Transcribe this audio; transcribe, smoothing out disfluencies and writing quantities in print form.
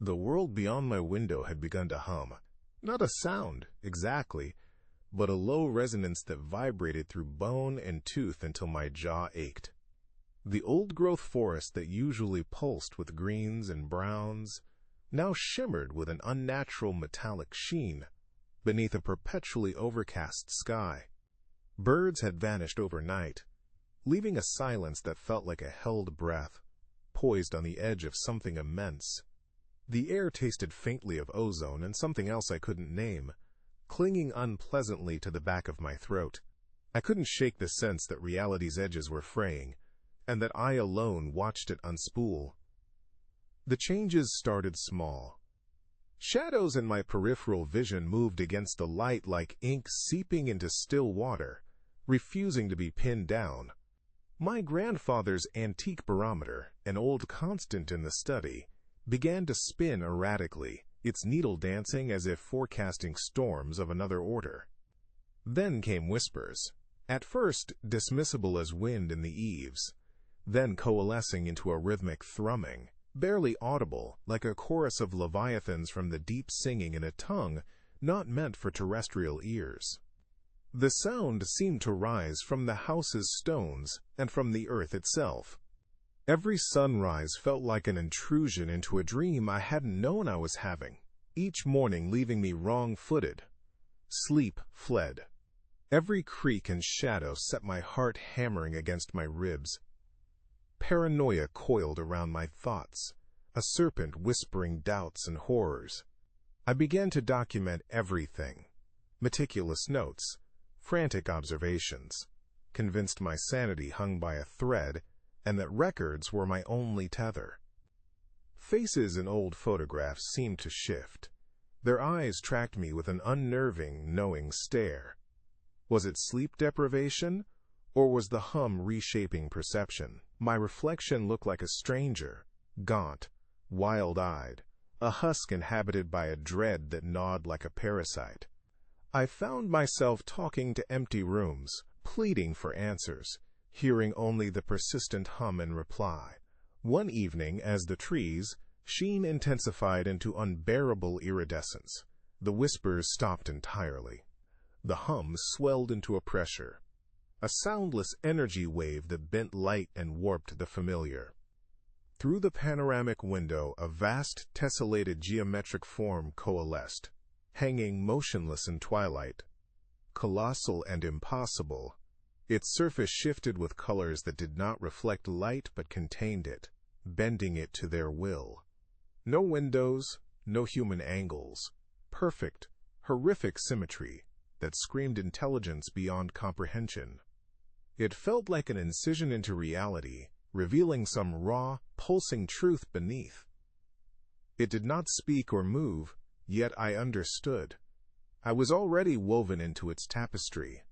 The world beyond my window had begun to hum. Not a sound, exactly, but a low resonance that vibrated through bone and tooth until my jaw ached. The old-growth forest that usually pulsed with greens and browns now shimmered with an unnatural metallic sheen beneath a perpetually overcast sky. Birds had vanished overnight, leaving a silence that felt like a held breath, poised on the edge of something immense. The air tasted faintly of ozone and something else I couldn't name, clinging unpleasantly to the back of my throat. I couldn't shake the sense that reality's edges were fraying, and that I alone watched it unspool. The changes started small. Shadows in my peripheral vision moved against the light like ink seeping into still water, refusing to be pinned down. My grandfather's antique barometer, an old constant in the study, began to spin erratically, its needle dancing as if forecasting storms of another order. Then came whispers, at first dismissible as wind in the eaves, then coalescing into a rhythmic thrumming, barely audible, like a chorus of leviathans from the deep singing in a tongue not meant for terrestrial ears. The sound seemed to rise from the house's stones and from the earth itself. Every sunrise felt like an intrusion into a dream I hadn't known I was having, each morning leaving me wrong-footed. Sleep fled. Every creak and shadow set my heart hammering against my ribs. Paranoia coiled around my thoughts, a serpent whispering doubts and horrors. I began to document everything. Meticulous notes, frantic observations, convinced my sanity hung by a thread and that records were my only tether. Faces in old photographs seemed to shift. Their eyes tracked me with an unnerving, knowing stare. Was it sleep deprivation, or was the hum reshaping perception? My reflection looked like a stranger, gaunt, wild-eyed, a husk inhabited by a dread that gnawed like a parasite. I found myself talking to empty rooms, pleading for answers, hearing only the persistent hum in reply. One evening, as the trees' sheen intensified into unbearable iridescence, the whispers stopped entirely. The hum swelled into a pressure, a soundless energy wave that bent light and warped the familiar. Through the panoramic window, a vast tessellated geometric form coalesced, hanging motionless in twilight. Colossal and impossible, its surface shifted with colors that did not reflect light but contained it, bending it to their will. No windows, no human angles. Perfect, horrific symmetry that screamed intelligence beyond comprehension. It felt like an incision into reality, revealing some raw, pulsing truth beneath. It did not speak or move, yet I understood. I was already woven into its tapestry.